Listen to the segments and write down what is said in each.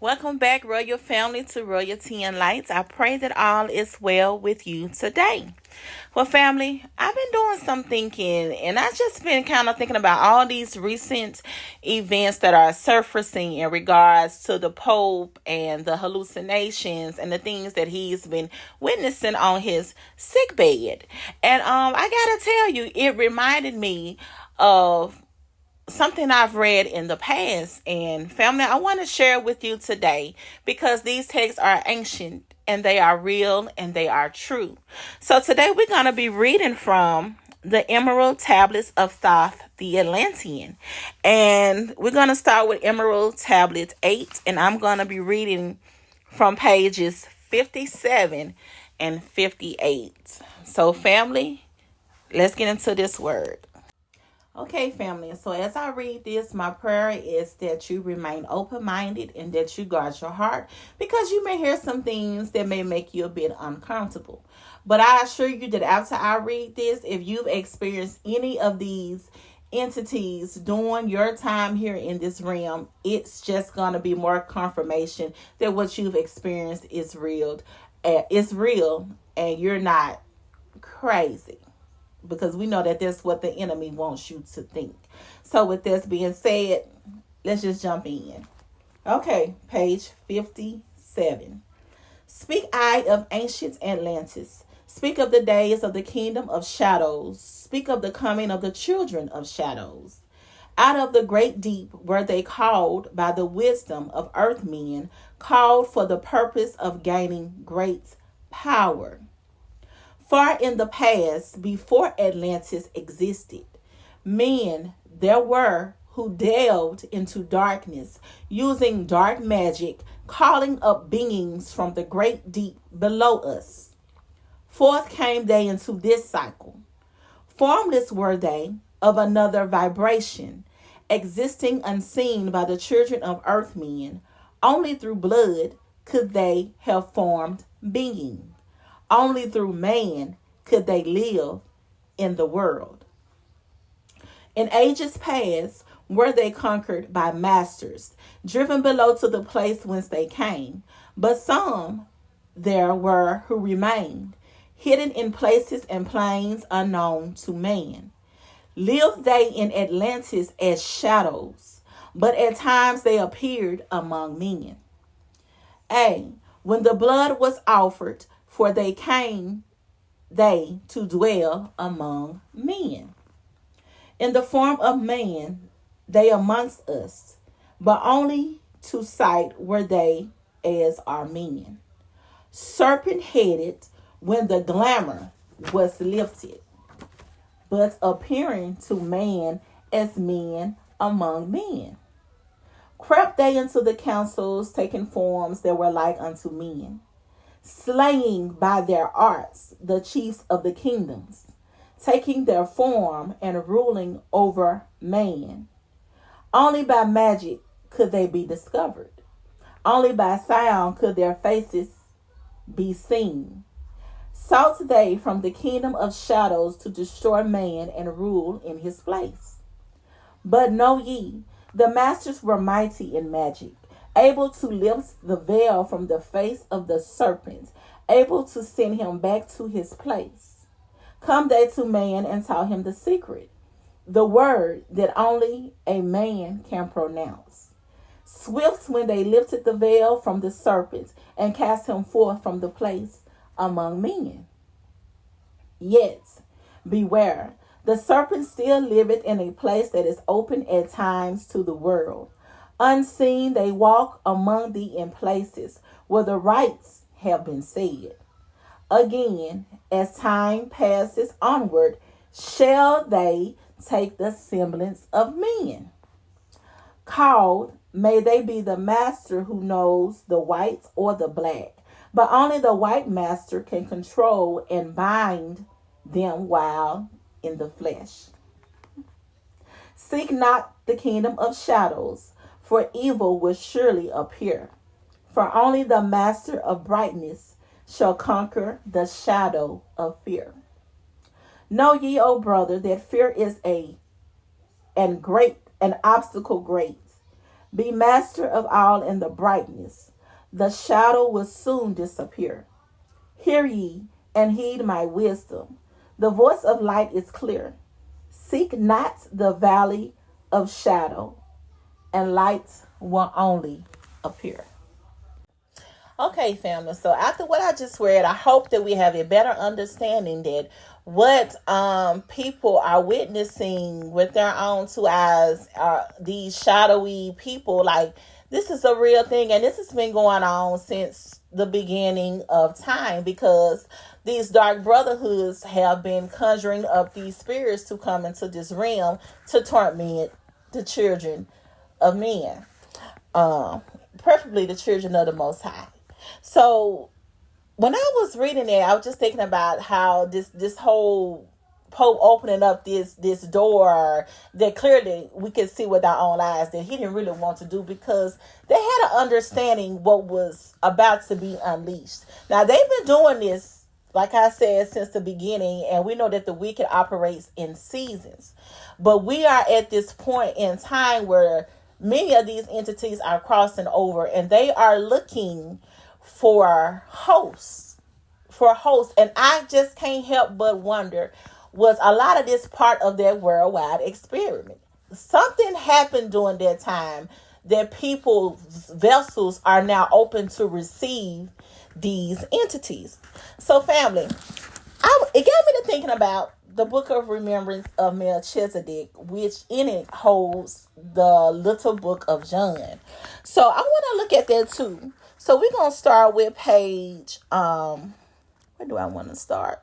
Welcome back, Royal Family, to Royalty and Lights. I pray that all is well with you today. Well, family, I've been doing some thinking, and I've just been kind of thinking about all these recent events that are surfacing in regards to the Pope and the hallucinations and the things that he's been witnessing on his sick bed. And I gotta tell you, it reminded me of something I've read in the past. And family, I want to share with you today because these texts are ancient and they are real and they are true. So today we're going to be reading from the Emerald Tablets of Thoth, the Atlantean. And we're going to start with Emerald Tablet 8. And I'm going to be reading from pages 57 and 58. So family, let's get into this word. Okay, family. So as I read this, my prayer is that you remain open-minded and that you guard your heart because you may hear some things that may make you a bit uncomfortable. But I assure you that after I read this, if you've experienced any of these entities during your time here in this realm, it's just going to be more confirmation that what you've experienced is real. It's real and you're not crazy, because we know that that's what the enemy wants you to think. So with this being said, let's just jump in. Okay, page 57. Speak I of ancient Atlantis. Speak of the days of the kingdom of shadows. Speak of the coming of the children of shadows. Out of the great deep were they called by the wisdom of earthmen, called for the purpose of gaining great power. Far in the past, before Atlantis existed, men there were who delved into darkness, using dark magic, calling up beings from the great deep below us. Forth came they into this cycle. Formless were they, of another vibration, existing unseen by the children of earthmen. Only through blood could they have formed being. Only through man could they live in the world. In ages past, were they conquered by masters, driven below to the place whence they came. But some there were who remained, hidden in places and plains unknown to man. Lived they in Atlantis as shadows, but at times they appeared among men. When the blood was offered, for they came they to dwell among men. In the form of man, they amongst us, but only to sight were they as are men. Serpent-headed when the glamour was lifted, but appearing to man as men among men. Crept they into the councils, taking forms that were like unto men, slaying by their arts the chiefs of the kingdoms, taking their form and ruling over man. Only by magic could they be discovered. Only by sound could their faces be seen. Sought they from the kingdom of shadows to destroy man and rule in his place. But know ye, the masters were mighty in magic, able to lift the veil from the face of the serpent, able to send him back to his place. Come they to man and taught him the secret, the word that only a man can pronounce. Swift when they lifted the veil from the serpent and cast him forth from the place among men. Yet, beware, the serpent still liveth in a place that is open at times to the world. Unseen they walk among thee in places where the rites have been said. Again, as time passes onward, shall they take the semblance of men. Called, may they be the master who knows the white or the black, but only the white master can control and bind them while in the flesh. Seek not the kingdom of shadows, for evil will surely appear. For only the master of brightness shall conquer the shadow of fear. Know ye, O brother, that fear is an obstacle great, Be master of all in the brightness. The shadow will soon disappear. Hear ye and heed my wisdom. The voice of light is clear. Seek not the valley of shadow, and light will only appear. Okay, family. So after what I just read, I hope that we have a better understanding that what people are witnessing with their own two eyes are these shadowy people. Like, this is a real thing, and this has been going on since the beginning of time, because these dark brotherhoods have been conjuring up these spirits to come into this realm to torment the children of men, preferably the children of the Most High. So when I was reading it, I was just thinking about how this whole Pope opening up this door that clearly we could see with our own eyes that he didn't really want to do, because they had an understanding what was about to be unleashed. Now, they've been doing this, like I said, since the beginning, and we know that the wicked operates in seasons. But we are at this point in time where many of these entities are crossing over, and they are looking for hosts. And I just can't help but wonder, was a lot of this part of their worldwide experiment? Something happened during that time that people's vessels are now open to receive these entities. So family, it got me to thinking about the book of remembrance of Melchizedek, which in it holds the little book of John. So I want to look at that too. So we're going to start with page, where do I want to start?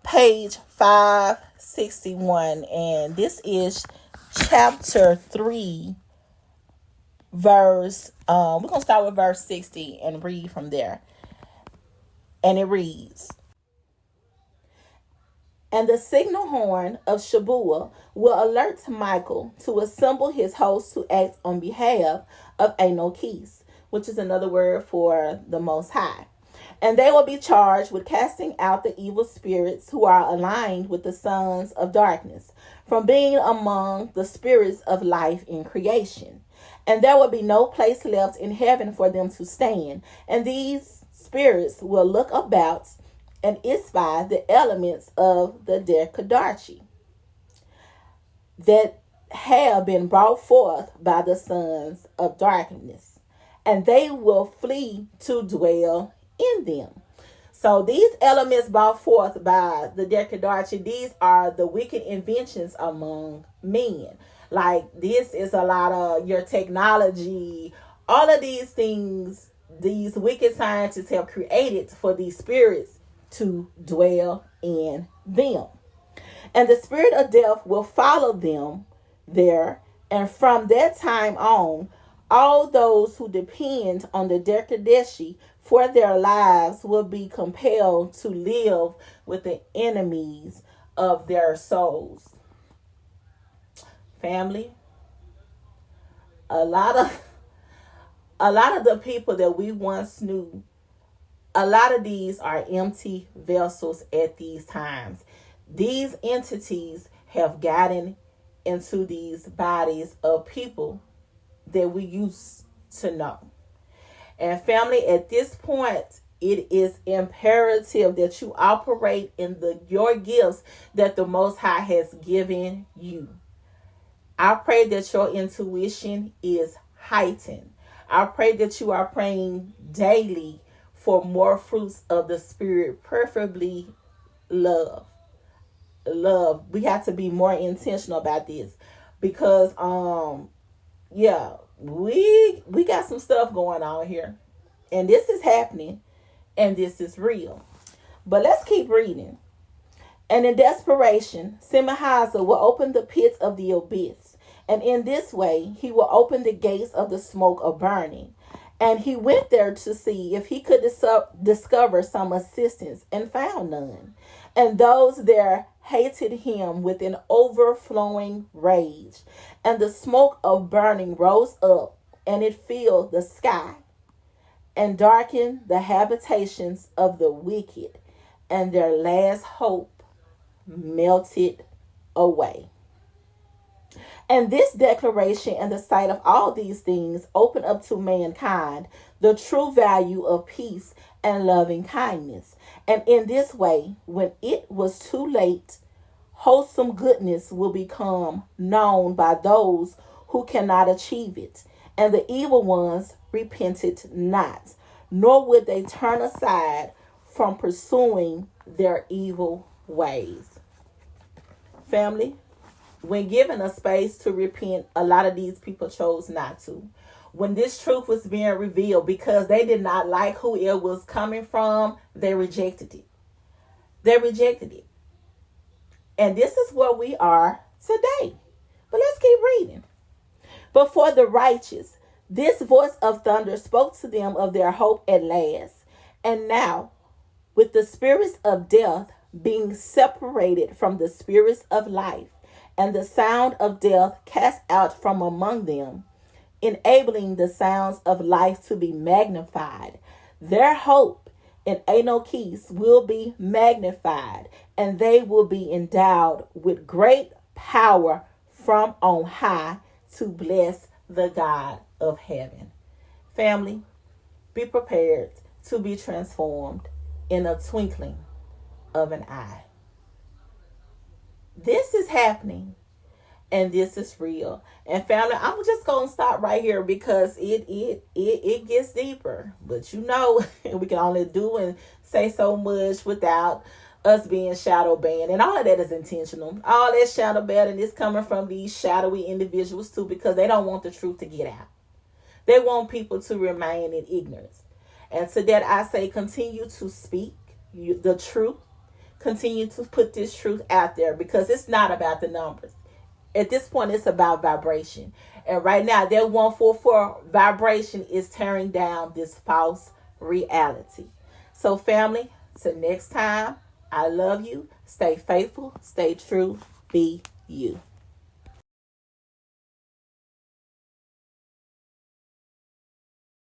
Page 561. And this is chapter 3, verse, we're going to start with verse 60 and read from there. And it reads, and the signal horn of Shabuah will alert Michael to assemble his host to act on behalf of Anokis, which is another word for the Most High. And they will be charged with casting out the evil spirits who are aligned with the sons of darkness, from being among the spirits of life in creation. And there will be no place left in heaven for them to stand. And these spirits will look about and espy the elements of the Dekadarchi that have been brought forth by the sons of darkness, and they will flee to dwell in them. So these elements brought forth by the Dekadarchi, these are the wicked inventions among men. Like, this is a lot of your technology, all of these things these wicked scientists have created for these spirits to dwell in them. And the spirit of death will follow them there, and from that time on, all those who depend on the Dekadeshi for their lives will be compelled to live with the enemies of their souls. Family, a lot of the people that we once knew, a lot of these are empty vessels at these times. These entities have gotten into these bodies of people that we used to know. And family, at this point, it is imperative that you operate in your gifts that the Most High has given you. I pray that your intuition is heightened. I pray that you are praying daily for more fruits of the Spirit, preferably love. We have to be more intentional about this, because we got some stuff going on here, and this is happening, and this is real. But let's keep reading. And in desperation, Semahaza will open the pits of the abyss, and in this way he will open the gates of the smoke of burning. And he went there to see if he could discover some assistance, and found none. And those there hated him with an overflowing rage. And the smoke of burning rose up, and it filled the sky, and darkened the habitations of the wicked, and their last hope melted away. And this declaration and the sight of all these things open up to mankind the true value of peace and loving kindness. And in this way, when it was too late, wholesome goodness will become known by those who cannot achieve it. And the evil ones repented not, nor would they turn aside from pursuing their evil ways. Family, when given a space to repent, a lot of these people chose not to. When this truth was being revealed, because they did not like who it was coming from, they rejected it. They rejected it. And this is where we are today. But let's keep reading. But for the righteous, this voice of thunder spoke to them of their hope at last. And now, with the spirits of death being separated from the spirits of life, and the sound of death cast out from among them, enabling the sounds of life to be magnified, their hope in Anokis will be magnified, and they will be endowed with great power from on high to bless the God of heaven. Family, be prepared to be transformed in a twinkling of an eye. This is happening, and this is real. And family, I'm just gonna stop right here because it gets deeper. But we can only do and say so much without us being shadow banned, and all of that is intentional. All that shadow banning is coming from these shadowy individuals too, because they don't want the truth to get out. They want people to remain in ignorance. And to that I say, continue to speak the truth. Continue to put this truth out there, because it's not about the numbers. At this point, it's about vibration. And right now, that 144 vibration is tearing down this false reality. So family, till next time, I love you. Stay faithful, stay true, be you.